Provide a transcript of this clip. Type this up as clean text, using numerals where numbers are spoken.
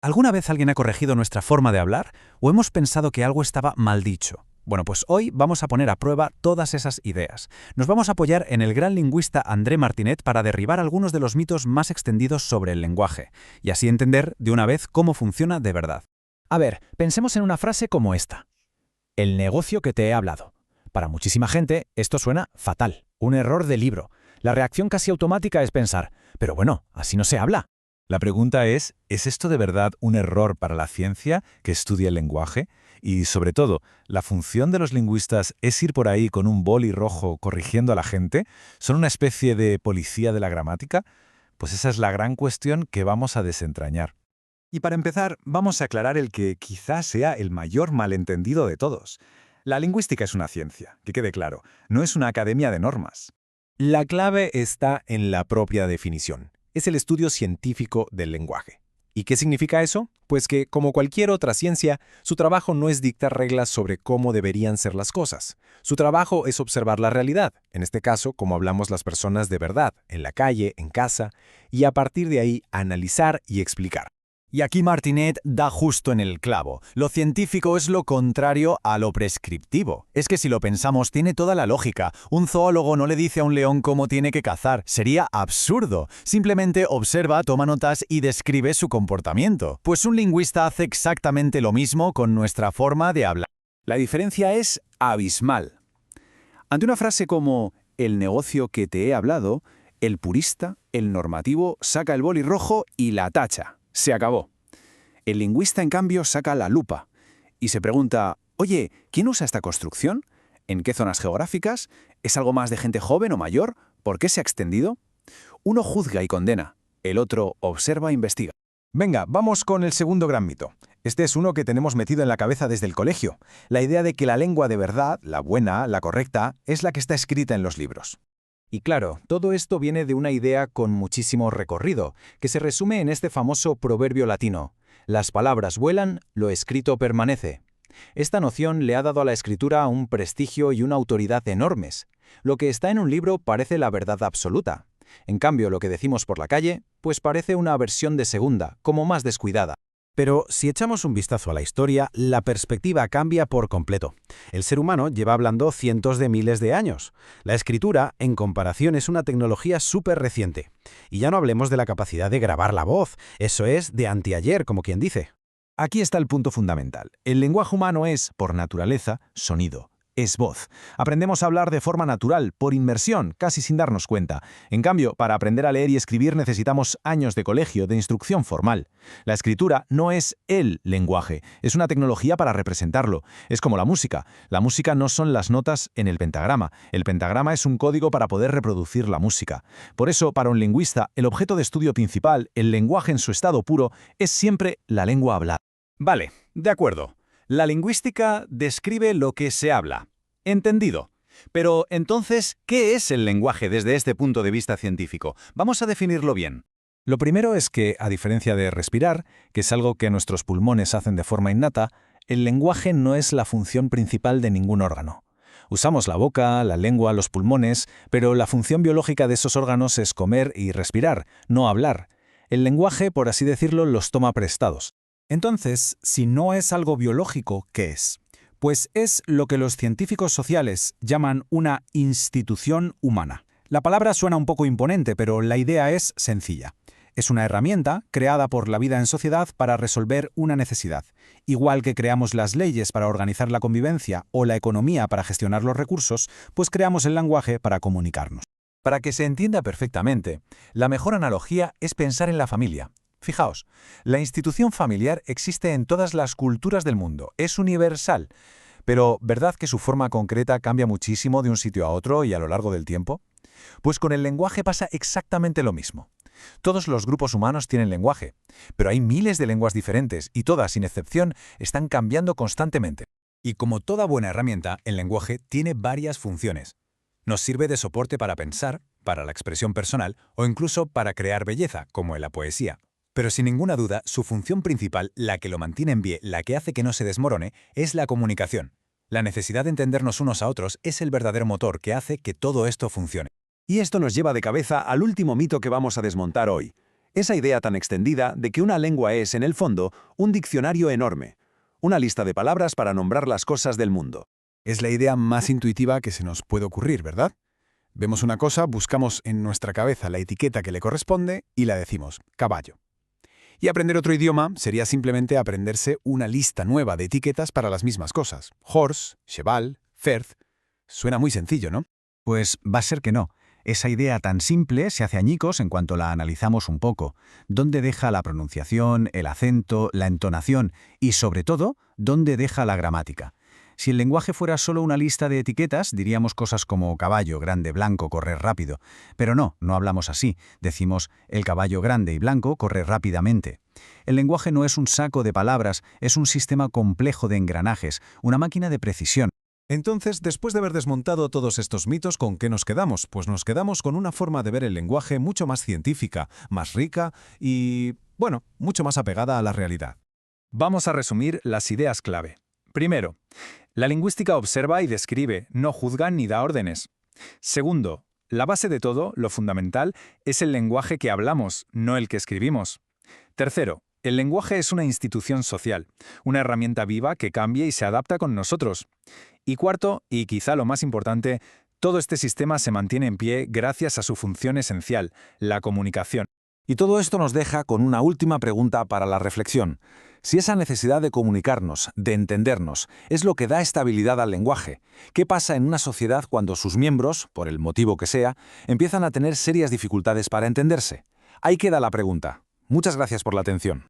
¿Alguna vez alguien ha corregido nuestra forma de hablar o hemos pensado que algo estaba mal dicho? Bueno, pues hoy vamos a poner a prueba todas esas ideas. Nos vamos a apoyar en el gran lingüista André Martinet para derribar algunos de los mitos más extendidos sobre el lenguaje y así entender de una vez cómo funciona de verdad. A ver, pensemos en una frase como esta. El negocio que te he hablado. Para muchísima gente, esto suena fatal, un error de libro. La reacción casi automática es pensar, pero bueno, así no se habla. La pregunta ¿es esto de verdad un error para la ciencia que estudia el lenguaje? Y, sobre todo, ¿la función de los lingüistas es ir por ahí con un boli rojo corrigiendo a la gente? ¿Son una especie de policía de la gramática? Pues esa es la gran cuestión que vamos a desentrañar. Y para empezar, vamos a aclarar el que quizás sea el mayor malentendido de todos. La lingüística es una ciencia, que quede claro, no es una academia de normas. La clave está en la propia definición. Es el estudio científico del lenguaje. ¿Y qué significa eso? Pues que, como cualquier otra ciencia, su trabajo no es dictar reglas sobre cómo deberían ser las cosas. Su trabajo es observar la realidad, en este caso, como hablamos las personas de verdad, en la calle, en casa, y a partir de ahí analizar y explicar. Y aquí Martinet da justo en el clavo. Lo científico es lo contrario a lo prescriptivo. Es que si lo pensamos, tiene toda la lógica. Un zoólogo no le dice a un león cómo tiene que cazar. Sería absurdo. Simplemente observa, toma notas y describe su comportamiento. Pues un lingüista hace exactamente lo mismo con nuestra forma de hablar. La diferencia es abismal. Ante una frase como «el negocio que te he hablado», el purista, el normativo, saca el boli rojo y la tacha. Se acabó. El lingüista, en cambio, saca la lupa y se pregunta, oye, ¿quién usa esta construcción? ¿En qué zonas geográficas? ¿Es algo más de gente joven o mayor? ¿Por qué se ha extendido? Uno juzga y condena, el otro observa e investiga. Venga, vamos con el segundo gran mito. Este es uno que tenemos metido en la cabeza desde el colegio. La idea de que la lengua de verdad, la buena, la correcta, es la que está escrita en los libros. Y claro, todo esto viene de una idea con muchísimo recorrido, que se resume en este famoso proverbio latino: las palabras vuelan, lo escrito permanece. Esta noción le ha dado a la escritura un prestigio y una autoridad enormes. Lo que está en un libro parece la verdad absoluta. En cambio, lo que decimos por la calle, pues parece una versión de segunda, como más descuidada. Pero si echamos un vistazo a la historia, la perspectiva cambia por completo. El ser humano lleva hablando cientos de miles de años. La escritura, en comparación, es una tecnología súper reciente. Y ya no hablemos de la capacidad de grabar la voz. Eso es de anteayer, como quien dice. Aquí está el punto fundamental. El lenguaje humano es, por naturaleza, sonido. Es voz. Aprendemos a hablar de forma natural, por inmersión, casi sin darnos cuenta. En cambio, para aprender a leer y escribir necesitamos años de colegio, de instrucción formal. La escritura no es el lenguaje, es una tecnología para representarlo. Es como la música. La música no son las notas en el pentagrama. El pentagrama es un código para poder reproducir la música. Por eso, para un lingüista, el objeto de estudio principal, el lenguaje en su estado puro, es siempre la lengua hablada. Vale, de acuerdo. La lingüística describe lo que se habla. Entendido. Pero entonces, ¿qué es el lenguaje desde este punto de vista científico? Vamos a definirlo bien. Lo primero es que, a diferencia de respirar, que es algo que nuestros pulmones hacen de forma innata, el lenguaje no es la función principal de ningún órgano. Usamos la boca, la lengua, los pulmones, pero la función biológica de esos órganos es comer y respirar, no hablar. El lenguaje, por así decirlo, los toma prestados. Entonces, si no es algo biológico, ¿qué es? Pues es lo que los científicos sociales llaman una institución humana. La palabra suena un poco imponente, pero la idea es sencilla. Es una herramienta creada por la vida en sociedad para resolver una necesidad. Igual que creamos las leyes para organizar la convivencia o la economía para gestionar los recursos, pues creamos el lenguaje para comunicarnos. Para que se entienda perfectamente, la mejor analogía es pensar en la familia. Fijaos, la institución familiar existe en todas las culturas del mundo, es universal. Pero, ¿verdad que su forma concreta cambia muchísimo de un sitio a otro y a lo largo del tiempo? Pues con el lenguaje pasa exactamente lo mismo. Todos los grupos humanos tienen lenguaje, pero hay miles de lenguas diferentes y todas, sin excepción, están cambiando constantemente. Y como toda buena herramienta, el lenguaje tiene varias funciones. Nos sirve de soporte para pensar, para la expresión personal o incluso para crear belleza, como en la poesía. Pero sin ninguna duda, su función principal, la que lo mantiene en pie, la que hace que no se desmorone, es la comunicación. La necesidad de entendernos unos a otros es el verdadero motor que hace que todo esto funcione. Y esto nos lleva de cabeza al último mito que vamos a desmontar hoy. Esa idea tan extendida de que una lengua es, en el fondo, un diccionario enorme, una lista de palabras para nombrar las cosas del mundo. Es la idea más intuitiva que se nos puede ocurrir, ¿verdad? Vemos una cosa, buscamos en nuestra cabeza la etiqueta que le corresponde y la decimos, caballo. Y aprender otro idioma sería simplemente aprenderse una lista nueva de etiquetas para las mismas cosas. Horse, cheval, ferd. Suena muy sencillo, ¿no? Pues va a ser que no. Esa idea tan simple se hace añicos en cuanto la analizamos un poco. ¿Dónde deja la pronunciación, el acento, la entonación y, sobre todo, dónde deja la gramática? Si el lenguaje fuera solo una lista de etiquetas, diríamos cosas como caballo, grande, blanco, correr rápido. Pero no hablamos así. Decimos, el caballo grande y blanco corre rápidamente. El lenguaje no es un saco de palabras, es un sistema complejo de engranajes, una máquina de precisión. Entonces, después de haber desmontado todos estos mitos, ¿con qué nos quedamos? Pues nos quedamos con una forma de ver el lenguaje mucho más científica, más rica y, bueno, mucho más apegada a la realidad. Vamos a resumir las ideas clave. Primero, la lingüística observa y describe, no juzga ni da órdenes. Segundo, la base de todo, lo fundamental, es el lenguaje que hablamos, no el que escribimos. Tercero, el lenguaje es una institución social, una herramienta viva que cambia y se adapta con nosotros. Y cuarto, y quizá lo más importante, todo este sistema se mantiene en pie gracias a su función esencial, la comunicación. Y todo esto nos deja con una última pregunta para la reflexión. Si esa necesidad de comunicarnos, de entendernos, es lo que da estabilidad al lenguaje, ¿qué pasa en una sociedad cuando sus miembros, por el motivo que sea, empiezan a tener serias dificultades para entenderse? Ahí queda la pregunta. Muchas gracias por la atención.